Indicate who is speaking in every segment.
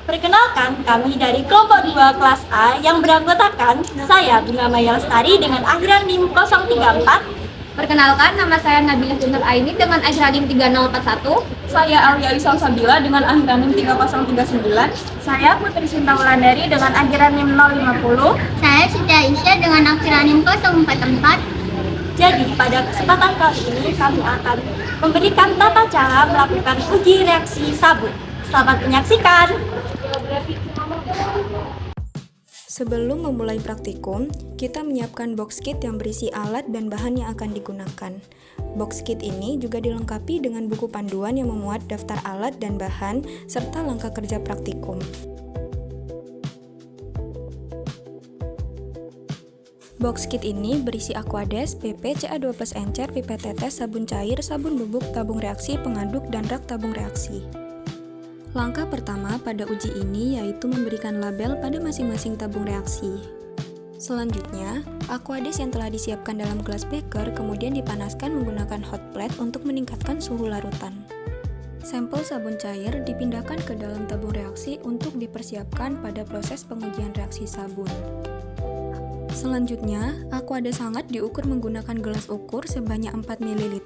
Speaker 1: Perkenalkan, kami dari kelompok 2 kelas A yang beranggotakan saya Bunga Maya Lestari dengan akhiran NIM 034.
Speaker 2: Perkenalkan, nama saya Nabila Guntur Aini dengan akhiran NIM 3041.
Speaker 1: Saya Alia Isam Sabila dengan akhiran NIM 3039. Saya Putri Sinta Wulandari dengan akhiran NIM 050.
Speaker 3: Saya Siti Aisyah dengan akhiran NIM 044.
Speaker 1: Jadi, pada kesempatan kali ini kami akan memberikan tata cara melakukan uji reaksi sabun. Selamat menyaksikan!
Speaker 4: Sebelum memulai praktikum, kita menyiapkan box kit yang berisi alat dan bahan yang akan digunakan. Box kit ini juga dilengkapi dengan buku panduan yang memuat daftar alat dan bahan, serta langkah kerja praktikum. Box kit ini berisi Aquades, PP, CA2+ encer, pipet tetes, sabun cair, sabun bubuk, tabung reaksi, pengaduk, dan rak tabung reaksi. Langkah pertama pada uji ini yaitu memberikan label pada masing-masing tabung reaksi. Selanjutnya, Aquades yang telah disiapkan dalam gelas beker kemudian dipanaskan menggunakan hot plate untuk meningkatkan suhu larutan. Sampel sabun cair dipindahkan ke dalam tabung reaksi untuk dipersiapkan pada proses pengujian reaksi sabun. Selanjutnya, Aquades hangat diukur menggunakan gelas ukur sebanyak 4 ml.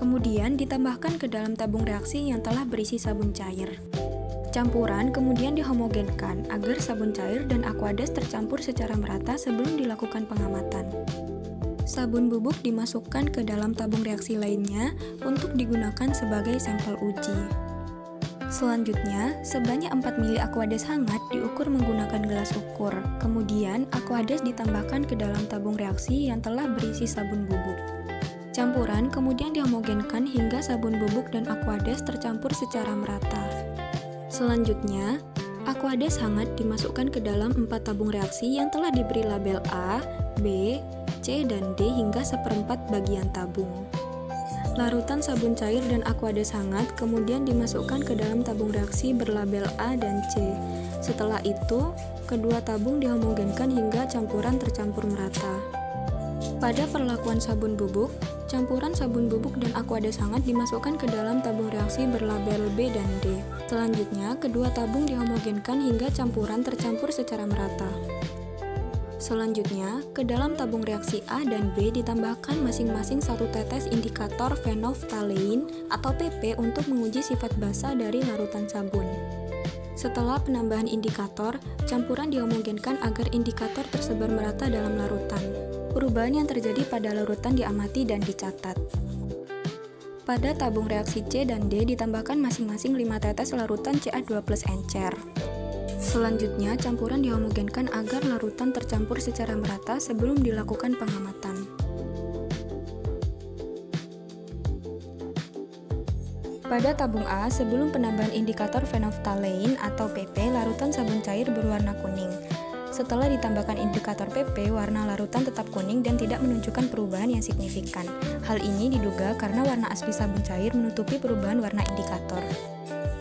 Speaker 4: Kemudian ditambahkan ke dalam tabung reaksi yang telah berisi sabun cair. Campuran kemudian dihomogenkan agar sabun cair dan Aquades tercampur secara merata sebelum dilakukan pengamatan. Sabun bubuk dimasukkan ke dalam tabung reaksi lainnya untuk digunakan sebagai sampel uji. Selanjutnya, sebanyak 4 ml Aquades hangat diukur menggunakan gelas ukur. Kemudian, Aquades ditambahkan ke dalam tabung reaksi yang telah berisi sabun bubuk. Campuran kemudian dihomogenkan hingga sabun bubuk dan Aquades tercampur secara merata. Selanjutnya, Aquades hangat dimasukkan ke dalam 4 tabung reaksi yang telah diberi label A, B, C, dan D hingga seperempat bagian tabung. Larutan sabun cair dan Aquades hangat kemudian dimasukkan ke dalam tabung reaksi berlabel A dan C. Setelah itu, kedua tabung dihomogenkan hingga campuran tercampur merata. Pada perlakuan sabun bubuk, campuran sabun bubuk dan Aquades hangat dimasukkan ke dalam tabung reaksi berlabel B dan D. Selanjutnya, kedua tabung dihomogenkan hingga campuran tercampur secara merata. Selanjutnya, ke dalam tabung reaksi A dan B ditambahkan masing-masing 1 tetes indikator phenolphthalein atau PP untuk menguji sifat basa dari larutan sabun. Setelah penambahan indikator, campuran dihomogenkan agar indikator tersebar merata dalam larutan. Perubahan yang terjadi pada larutan diamati dan dicatat. Pada tabung reaksi C dan D ditambahkan masing-masing 5 tetes larutan CA2+ encer. Selanjutnya, campuran dihomogenkan agar larutan tercampur secara merata sebelum dilakukan pengamatan. Pada tabung A, sebelum penambahan indikator phenolphthalein atau PP, larutan sabun cair berwarna kuning. Setelah ditambahkan indikator PP, warna larutan tetap kuning dan tidak menunjukkan perubahan yang signifikan. Hal ini diduga karena warna asli sabun cair menutupi perubahan warna indikator.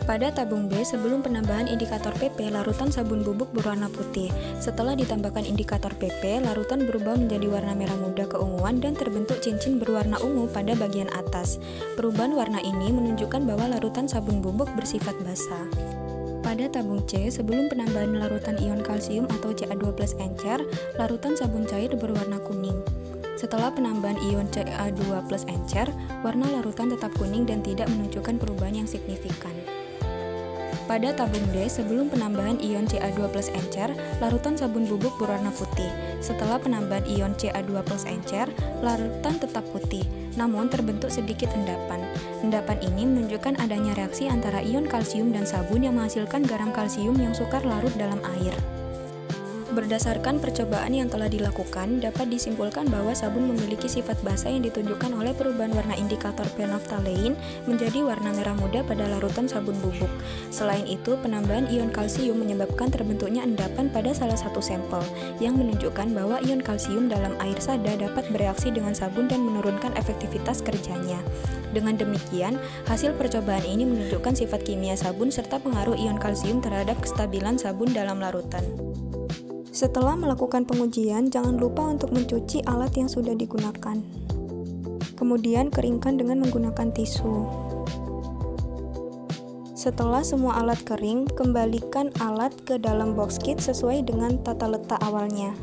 Speaker 4: Pada tabung B, sebelum penambahan indikator PP, larutan sabun bubuk berwarna putih. Setelah ditambahkan indikator PP, larutan berubah menjadi warna merah muda keunguan dan terbentuk cincin berwarna ungu pada bagian atas. Perubahan warna ini menunjukkan bahwa larutan sabun bubuk bersifat basah. Pada tabung C, sebelum penambahan larutan ion kalsium atau CA2+ encer, larutan sabun cair berwarna kuning. Setelah penambahan ion CA2+ encer, warna larutan tetap kuning dan tidak menunjukkan perubahan yang signifikan. Pada tabung D, sebelum penambahan ion CA2+ encer, larutan sabun bubuk berwarna putih. Setelah penambahan ion CA2+ encer, larutan tetap putih, namun terbentuk sedikit endapan. Endapan ini menunjukkan adanya reaksi antara ion kalsium dan sabun yang menghasilkan garam kalsium yang sukar larut dalam air. Berdasarkan percobaan yang telah dilakukan, dapat disimpulkan bahwa sabun memiliki sifat basa yang ditunjukkan oleh perubahan warna indikator phenolphthalein menjadi warna merah muda pada larutan sabun bubuk. Selain itu, penambahan ion kalsium menyebabkan terbentuknya endapan pada salah satu sampel, yang menunjukkan bahwa ion kalsium dalam air sada dapat bereaksi dengan sabun dan menurunkan efektivitas kerjanya. Dengan demikian, hasil percobaan ini menunjukkan sifat kimia sabun serta pengaruh ion kalsium terhadap kestabilan sabun dalam larutan. Setelah melakukan pengujian, jangan lupa untuk mencuci alat yang sudah digunakan. Kemudian keringkan dengan menggunakan tisu. Setelah semua alat kering, kembalikan alat ke dalam box kit sesuai dengan tata letak awalnya.